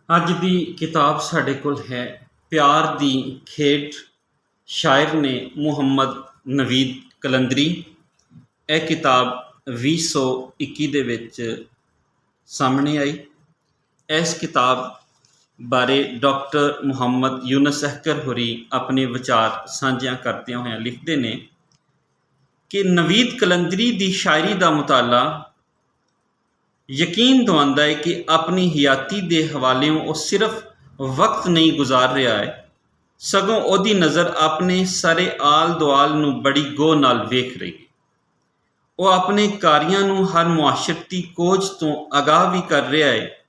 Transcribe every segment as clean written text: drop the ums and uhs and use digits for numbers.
ਅੱਜ ਦੀ ਕਿਤਾਬ ਸਾਡੇ ਕੋਲ ਹੈ ਪਿਆਰ ਦੀ ਖੇਡ। ਸ਼ਾਇਰ ਨੇ ਮੁਹੰਮਦ ਨਵੀਦ ਕਲੰਦਰੀ। ਇਹ ਕਿਤਾਬ 2021 ਦੇ ਵਿੱਚ ਸਾਹਮਣੇ ਆਈ। ਇਸ ਕਿਤਾਬ ਬਾਰੇ ਡਾਕਟਰ ਮੁਹੰਮਦ ਯੂਨਸ ਅਖਤਰ ਹੋਰੀ ਆਪਣੇ ਵਿਚਾਰ ਸਾਂਝਿਆਂ ਕਰਦਿਆਂ ਹੋਇਆਂ ਲਿਖਦੇ ਨੇ ਕਿ ਨਵੀਦ ਕਲੰਦਰੀ ਦੀ ਸ਼ਾਇਰੀ ਦਾ ਮੁਤਾਲਾ ਯਕੀਨ ਦਿਵਾਉਂਦਾ ਹੈ ਕਿ ਆਪਣੀ ਹਯਾਤੀ ਦੇ ਹਵਾਲਿਓਂ ਉਹ ਸਿਰਫ ਵਕਤ ਨਹੀਂ ਗੁਜ਼ਾਰ ਰਿਹਾ ਹੈ, ਸਗੋਂ ਉਹਦੀ ਨਜ਼ਰ ਆਪਣੇ ਸਾਰੇ ਆਲ ਦੁਆਲ ਨੂੰ ਬੜੀ ਗੌਰ ਨਾਲ ਵੇਖ ਰਹੀ ਹੈ। ਉਹ ਆਪਣੇ ਕਾਰਿਆਂ ਨੂੰ ਹਰ ਮੁਆਸ਼ਰਤੀ ਕੋਝ ਤੋਂ ਆਗਾਹ ਵੀ ਕਰ ਰਿਹਾ ਹੈ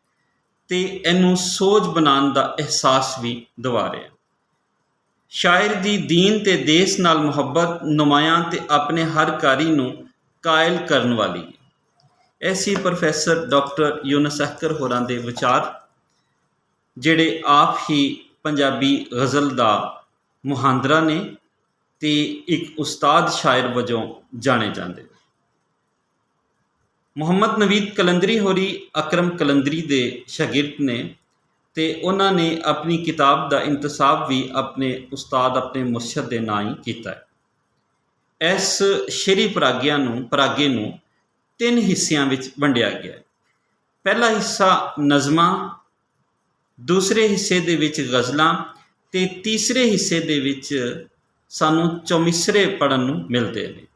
ਅਤੇ ਇਹਨੂੰ ਸੋਝ ਬਣਾਉਣ ਦਾ ਅਹਿਸਾਸ ਵੀ ਦਿਵਾ ਰਿਹਾ। ਸ਼ਾਇਰ ਦੀ ਦੀਨ ਅਤੇ ਦੇਸ਼ ਨਾਲ ਮੁਹੱਬਤ ਨੁਮਾਇਆਂ ਅਤੇ ਆਪਣੇ ਹਰ ਕਾਰੀ ਨੂੰ ਕਾਇਲ ਕਰਨ ਵਾਲੀ ਹੈ। ਇਹ ਸੀ ਪ੍ਰੋਫੈਸਰ ਡਾਕਟਰ ਯੂਨਸ ਅਖਤਰ ਹੋਰਾਂ ਦੇ ਵਿਚਾਰ, ਜਿਹੜੇ ਆਪ ਹੀ ਪੰਜਾਬੀ ਗਜ਼ਲ ਦਾ ਮੁਹਾਂਦਰਾ ਨੇ ਅਤੇ ਇੱਕ ਉਸਤਾਦ ਸ਼ਾਇਰ ਵਜੋਂ ਜਾਣੇ ਜਾਂਦੇ ਨੇ। ਮੁਹੰਮਦ ਨਵੀਦ ਕਲੰਦਰੀ ਹੋਰੀ ਅਕਰਮ ਕਲੰਦਰੀ ਦੇ ਸ਼ਾਗਿਰਦ ਨੇ ਅਤੇ ਉਹਨਾਂ ਨੇ ਆਪਣੀ ਕਿਤਾਬ ਦਾ ਇੰਤਸਾਬ ਵੀ ਆਪਣੇ ਉਸਤਾਦ, ਆਪਣੇ ਮੁਰਸ਼ਦ ਦੇ ਨਾਂ ਹੀ ਕੀਤਾ ਹੈ। ਇਸ ਸ਼ੇਰੀ ਪਰਾਗੇ ਨੂੰ 3 ਹਿੱਸਿਆਂ ਵਿੱਚ ਵੰਡਿਆ ਗਿਆ ਹੈ। ਪਹਿਲਾ ਹਿੱਸਾ ਨਜ਼ਮਾਂ, ਦੂਸਰੇ ਹਿੱਸੇ ਦੇ ਵਿੱਚ ਗਜ਼ਲਾਂ ਅਤੇ ਤੀਸਰੇ ਹਿੱਸੇ ਦੇ ਵਿੱਚ ਸਾਨੂੰ ਚੌਮਿਸਰੇ ਪੜ੍ਹਨ ਨੂੰ ਮਿਲਦੇ ਨੇ।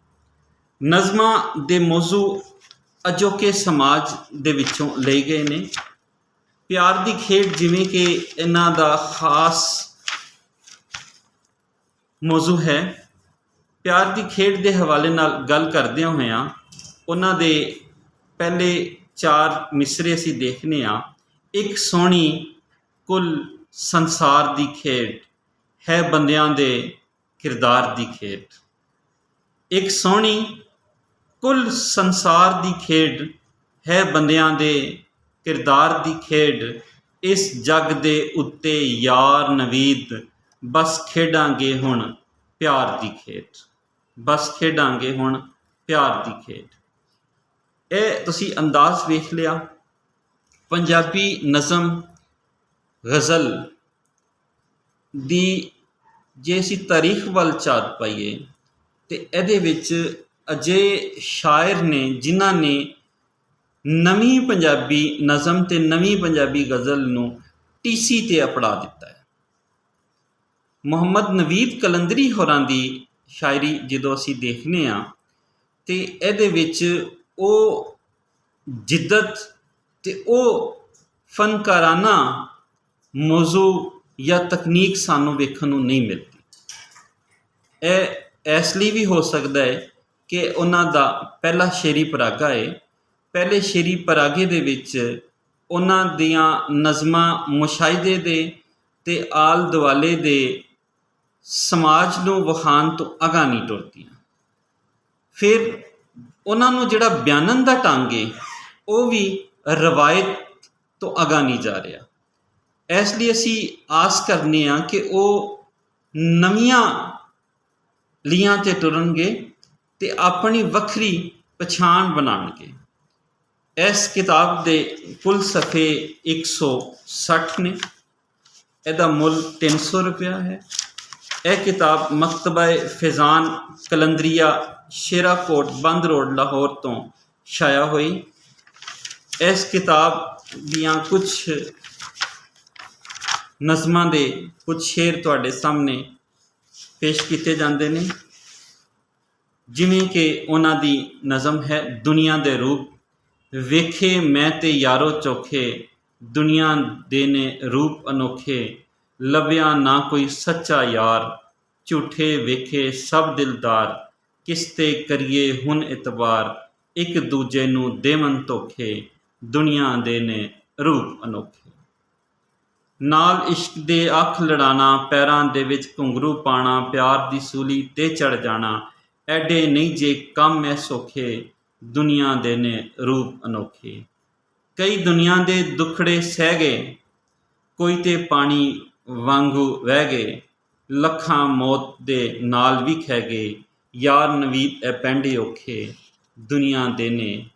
ਨਜ਼ਮਾਂ ਦੇ ਮੌਜ਼ੂ ਅਜੋਕੇ ਸਮਾਜ ਦੇ ਵਿੱਚੋਂ ਲਏ ਗਏ ਨੇ। ਪਿਆਰ ਦੀ ਖੇਡ ਜਿਵੇਂ ਕਿ ਇਹਨਾਂ ਦਾ ਖਾਸ ਮੌਜ਼ੂ ਹੈ। ਪਿਆਰ ਦੀ ਖੇਡ ਦੇ ਹਵਾਲੇ ਨਾਲ ਗੱਲ ਕਰਦਿਆਂ ਹੋਇਆਂ ਉਹਨਾਂ ਦੇ ਪਹਿਲੇ 4 ਮਿਸਰੇ ਅਸੀਂ ਦੇਖਦੇ ਹਾਂ। ਇੱਕ ਸੋਹਣੀ ਕੁੱਲ ਸੰਸਾਰ ਦੀ ਖੇਡ ਹੈ ਬੰਦਿਆਂ ਦੇ ਕਿਰਦਾਰ ਦੀ ਖੇਡ। ਇੱਕ ਸੋਹਣੀ ਕੁੱਲ ਸੰਸਾਰ ਦੀ ਖੇਡ ਹੈ ਬੰਦਿਆਂ ਦੇ ਕਿਰਦਾਰ ਦੀ ਖੇਡ। ਇਸ ਜੱਗ ਦੇ ਉੱਤੇ ਯਾਰ ਨਵੀਦ ਬਸ ਖੇਡਾਂਗੇ ਹੁਣ ਪਿਆਰ ਦੀ ਖੇਡ। ਬਸ ਖੇਡਾਂਗੇ ਹੁਣ ਪਿਆਰ ਦੀ ਖੇਡ। ਇਹ ਤੁਸੀਂ ਅੰਦਾਜ਼ ਵੇਖ ਲਿਆ। ਪੰਜਾਬੀ ਨਜ਼ਮ ਗਜ਼ਲ ਦੀ ਜੇ ਅਸੀਂ ਤਾਰੀਖ ਵੱਲ ਝਾਤ ਪਾਈਏ ਤਾਂ ਇਹਦੇ ਵਿੱਚ ਅਜਿਹੇ ਸ਼ਾਇਰ ਨੇ ਜਿਨ੍ਹਾਂ ਨੇ ਨਵੀਂ ਪੰਜਾਬੀ ਨਜ਼ਮ ਅਤੇ ਨਵੀਂ ਪੰਜਾਬੀ ਗਜ਼ਲ ਨੂੰ ਟੀਸੀ 'ਤੇ ਅਪਣਾ ਦਿੱਤਾ ਹੈ। ਮੁਹੰਮਦ ਨਵੀਦ ਕਲੰਦਰੀ ਹੋਰਾਂ ਦੀ ਸ਼ਾਇਰੀ ਜਦੋਂ ਅਸੀਂ ਦੇਖਦੇ ਹਾਂ ਅਤੇ ਇਹਦੇ ਵਿੱਚ ਉਹ ਜਿੱਦਤ ਅਤੇ ਉਹ ਫਨਕਾਰਾਨਾ ਮੌਜ਼ੂ ਜਾਂ ਤਕਨੀਕ ਸਾਨੂੰ ਵੇਖਣ ਨੂੰ ਨਹੀਂ ਮਿਲਦੀ। ਇਹ ਇਸ ਲਈ ਵੀ ਹੋ ਸਕਦਾ ਹੈ ਕਿ ਉਹਨਾਂ ਦਾ ਪਹਿਲਾ ਸ਼ੇਰੀ ਪਰਾਗਾ ਹੈ। ਪਹਿਲੇ ਸ਼ੇਰੀ ਪਰਾਗੇ ਦੇ ਵਿੱਚ ਉਹਨਾਂ ਦੀਆਂ ਨਜ਼ਮਾਂ ਮੁਸ਼ਾਹਿਦੇ ਦੇ ਅਤੇ ਆਲ ਦੁਆਲੇ ਦੇ ਸਮਾਜ ਨੂੰ ਵਿਖਾਉਣ ਤੋਂ ਅਗਾਂਹ ਨਹੀਂ ਟੁਰਦੀਆਂ। ਫਿਰ ਉਹਨਾਂ ਨੂੰ ਜਿਹੜਾ ਬਿਆਨਣ ਦਾ ਢੰਗ ਹੈ ਉਹ ਵੀ ਰਵਾਇਤ ਤੋਂ ਅਗਾਂਹ ਨਹੀਂ ਜਾ ਰਿਹਾ। ਇਸ ਲਈ ਅਸੀਂ ਆਸ ਕਰਨੇ ਹਾਂ ਕਿ ਉਹ ਨਵੀਆਂ ਲੀਹਾਂ 'ਤੇ ਟੁਰਨਗੇ ਅਤੇ ਆਪਣੀ ਵੱਖਰੀ ਪਛਾਣ ਬਣਾਉਣਗੇ। ਇਸ ਕਿਤਾਬ ਦੇ ਕੁੱਲ ਸਫ਼ੇ 160 ਨੇ। ਇਹਦਾ ਮੁੱਲ 300 ਰੁਪਇਆ ਹੈ। ਇਹ ਕਿਤਾਬ ਮਕਤਬਾ-ਏ ਫੈਜ਼ਾਨ ਕਲੰਦਰੀਆ ਸ਼ੇਰਾਕੋਟ ਬੰਦ ਰੋਡ ਲਾਹੌਰ ਤੋਂ ਛਾਇਆ ਹੋਈ। ਇਸ ਕਿਤਾਬ ਦੀਆਂ ਕੁਝ ਨਜ਼ਮਾਂ ਦੇ ਕੁਝ ਸ਼ੇਰ ਤੁਹਾਡੇ ਸਾਹਮਣੇ ਪੇਸ਼ ਕੀਤੇ ਜਾਂਦੇ ਨੇ। ਜਿਵੇਂ ਕਿ ਉਹਨਾਂ ਦੀ ਨਜ਼ਮ ਹੈ ਦੁਨੀਆ ਦੇ ਰੂਪ। ਵੇਖੇ ਮੈਂ ਤੇ ਯਾਰੋ ਚੋਖੇ, ਦੁਨੀਆ ਦੇ ਨੇ ਰੂਪ ਅਨੋਖੇ। ਲੱਭਿਆ ਨਾ ਕੋਈ ਸੱਚਾ ਯਾਰ, ਝੂਠੇ ਵੇਖੇ ਸਭ ਦਿਲਦਾਰ। ਕਿਸ 'ਤੇ ਕਰੀਏ ਹੁਣ ਇਤਬਾਰ, ਇੱਕ ਦੂਜੇ ਨੂੰ ਦੇਵਨ ਧੋਖੇ। ਦੁਨੀਆ ਦੇ ਨੇ ਰੂਪ ਅਨੋਖੇ। ਨਾਲ ਇਸ਼ਕ ਦੇ ਅੱਖ ਲੜਾਣਾ, ਪੈਰਾਂ ਦੇ ਵਿੱਚ ਘੁੰਗਰੂ ਪਾਉਣਾ, ਪਿਆਰ ਦੀ ਸੂਲੀ 'ਤੇ ਚੜ੍ਹ ਜਾਣਾ। ਐਡੇ ਨਹੀਂ ਜੇ ਕੰਮ ਐ ਸੌਖੇ, ਦੁਨੀਆ ਦੇ ਨੇ ਰੂਪ ਅਨੋਖੇ। ਕਈ ਦੁਨੀਆ ਦੇ ਦੁੱਖੜੇ ਸਹਿ ਗਏ, ਕੋਈ ਤੇ ਪਾਣੀ ਵਾਂਗੂ ਵਹਿ ਗਏ। ਲੱਖਾਂ ਮੌਤ ਦੇ ਨਾਲ ਵੀ ਖਹਿ ਗਏ। ਯਾਰ ਨਵੀਦ ਇਹ ਪੈਂਡੇ ਔਖੇ, ਦੁਨੀਆ ਦੇ ਨੇ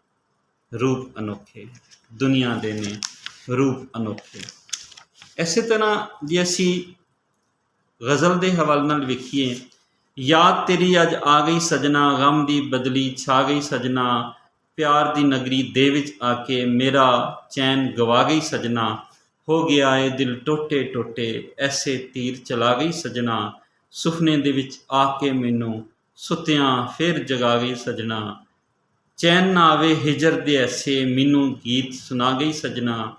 ਰੂਪ ਅਨੋਖੇ। ਦੁਨੀਆ ਦੇ ਨੇ ਰੂਪ ਅਨੋਖੇ। ਇਸੇ ਤਰ੍ਹਾਂ ਜੇ ਅਸੀਂ ਗਜ਼ਲ ਦੇ ਹਵਾਲੇ ਨਾਲ ਵੇਖੀਏ, ਯਾਦ ਤੇਰੀ ਅੱਜ ਆ ਗਈ ਸਜਣਾ, ਗਮ ਦੀ ਬਦਲੀ ਛਾ ਗਈ ਸਜਣਾ, ਪਿਆਰ ਦੀ ਨਗਰੀ ਦੇ ਵਿੱਚ ਆ ਕੇ ਮੇਰਾ ਚੈਨ ਗਵਾ ਗਈ ਸਜਣਾ, ਹੋ ਗਿਆ ਏ ਦਿਲ ਟੋਟੇ ਟੋਟੇ ਐਸੇ ਤੀਰ ਚਲਾ ਗਈ ਸਜਣਾ, ਸੁਪਨੇ ਦੇ ਵਿੱਚ ਆ ਕੇ ਮੈਨੂੰ ਸੁੱਤਿਆਂ ਫਿਰ ਜਗਾ ਗਈ ਸਜਣਾ, ਚੈਨ ਨਾ ਆਵੇ ਹਿਜਰ ਦੇ ਐਸੇ ਮੈਨੂੰ ਗੀਤ ਸੁਣਾ ਗਈ ਸਜਣਾ,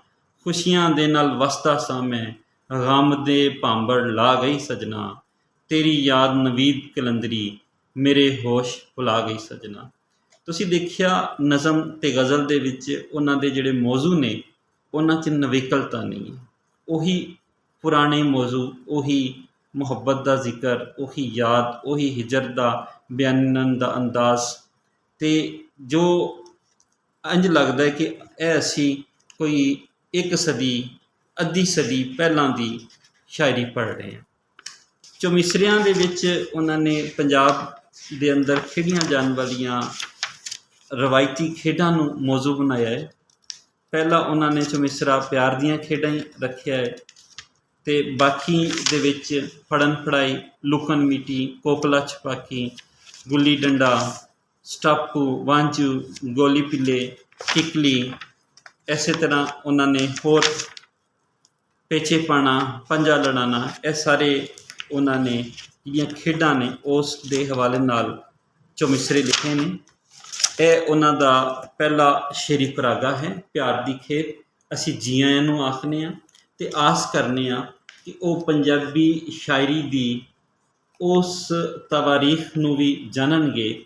ਖੁਸ਼ੀਆਂ ਦੇ ਨਾਲ ਵਸਦਾ ਸਾਂ ਮੈਂ ਗਮ ਦੇ ਭਾਂਬੜ ਲਾ ਗਈ ਸਜਣਾ, ਤੇਰੀ ਯਾਦ ਨਵੀਦ ਕਲੰਦਰੀ ਮੇਰੇ ਹੋਸ਼ ਭੁਲਾ ਗਈ ਸਜਣਾ। ਤੁਸੀਂ ਦੇਖਿਆ ਨਜ਼ਮ ਅਤੇ ਗਜ਼ਲ ਦੇ ਵਿੱਚ ਉਹਨਾਂ ਦੇ ਜਿਹੜੇ ਮੌਜ਼ੂ ਨੇ ਉਹਨਾਂ 'ਚ ਨਵੇਕਲਤਾ ਨਹੀਂ ਹੈ, ਉਹੀ ਪੁਰਾਣੇ ਮੌਜ਼ੂ, ਉਹੀ ਮੁਹੱਬਤ ਦਾ ਜ਼ਿਕਰ, ਉਹੀ ਯਾਦ, ਉਹੀ ਹਿਜਰ ਦਾ ਬਿਆਨਨ ਦਾ ਅੰਦਾਜ਼, ਅਤੇ ਜੋ ਇੰਝ ਲੱਗਦਾ ਹੈ ਕਿ ਇਹ ਅਸੀਂ ਕੋਈ ਇੱਕ ਸਦੀ ਅੱਧੀ ਸਦੀ ਪਹਿਲਾਂ ਦੀ ਸ਼ਾਇਰੀ ਪੜ੍ਹ ਰਹੇ ਹਾਂ। ਚੌਮਿਸਰਿਆਂ ਦੇ ਵਿੱਚ ਉਹਨਾਂ ਨੇ ਪੰਜਾਬ ਦੇ ਅੰਦਰ ਖੇਡੀਆਂ ਜਾਣ ਵਾਲੀਆਂ ਰਵਾਇਤੀ ਖੇਡਾਂ ਨੂੰ ਮੌਜ਼ੂ ਬਣਾਇਆ ਹੈ। ਪਹਿਲਾਂ ਉਹਨਾਂ ਨੇ ਚੌਮਿਸਰਾ ਪਿਆਰ ਦੀਆਂ ਖੇਡਾਂ ਹੀ ਰੱਖਿਆ ਹੈ, ਅਤੇ ਬਾਕੀ ਦੇ ਵਿੱਚ ਫੜਨ ਫੜਾਈ, ਲੁਕਣ ਮੀਟੀ, ਕੋਕਲਾ ਛਪਾਕੀ, ਗੁੱਲੀ ਡੰਡਾ, ਸਟਾਪੂ, ਵਾਂਝੂ, ਗੋਲੀ ਪਿੱਲੇ, ਕਿੱਕਲੀ, ਇਸੇ ਤਰ੍ਹਾਂ ਉਹਨਾਂ ਨੇ ਹੋਰ ਪੇਚੇ ਪਾਣਾ, ਪੰਜਾ ਲੜਾਉਣਾ, ਇਹ ਸਾਰੇ ਉਹਨਾਂ ਨੇ ਜਿਹੜੀਆਂ ਖੇਡਾਂ ਨੇ ਉਸ ਦੇ ਹਵਾਲੇ ਨਾਲ ਚੌਮਿਸਰੇ ਲਿਖੇ ਨੇ। ਇਹ ਉਹਨਾਂ ਦਾ ਪਹਿਲਾ ਸ਼ੇਰੀ ਪਰਾਗਾ ਹੈ, ਪਿਆਰ ਦੀ ਖੇਡ। ਅਸੀਂ ਜੀ ਆਇਆਂ ਨੂੰ ਆਖਦੇ ਹਾਂ ਅਤੇ ਆਸ ਕਰਨੇ ਹਾਂ ਕਿ ਉਹ ਪੰਜਾਬੀ ਸ਼ਾਇਰੀ ਦੀ ਉਸ ਤਵਾਰੀਖ ਨੂੰ ਵੀ ਜਾਣਨਗੇ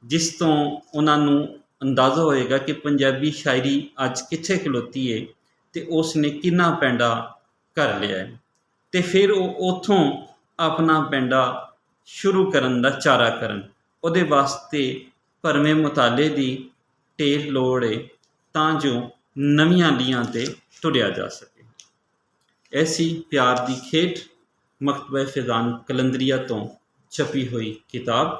ਜਿਸ ਤੋਂ ਉਹਨਾਂ ਨੂੰ ਅੰਦਾਜ਼ਾ ਹੋਏਗਾ ਕਿ ਪੰਜਾਬੀ ਸ਼ਾਇਰੀ ਅੱਜ ਕਿੱਥੇ ਖਲੋਤੀ ਹੈ ਅਤੇ ਉਸ ਨੇ ਕਿੰਨਾ ਪੈਂਡਾ ਕਰ ਲਿਆ ਹੈ, ਅਤੇ ਫਿਰ ਉਹ ਉੱਥੋਂ ਆਪਣਾ ਪੈਂਡਾ ਸ਼ੁਰੂ ਕਰਨ ਦਾ ਚਾਰਾ ਕਰਨ। ਉਹਦੇ ਵਾਸਤੇ ਭਰਵੇਂ ਮੁਤਾਲੇ ਦੀ ਢੇਰ ਲੋੜ ਹੈ ਤਾਂ ਜੋ ਨਵੀਆਂ ਲੀਹਾਂ 'ਤੇ ਤੁਰਿਆ ਜਾ ਸਕੇ। ਐਸੀ ਪਿਆਰ ਦੀ ਖੇਡ ਮਕਤਬਾ ਫੈਜ਼ਾਨ ਕਲੰਦਰੀਆ ਤੋਂ ਛਪੀ ਹੋਈ ਕਿਤਾਬ।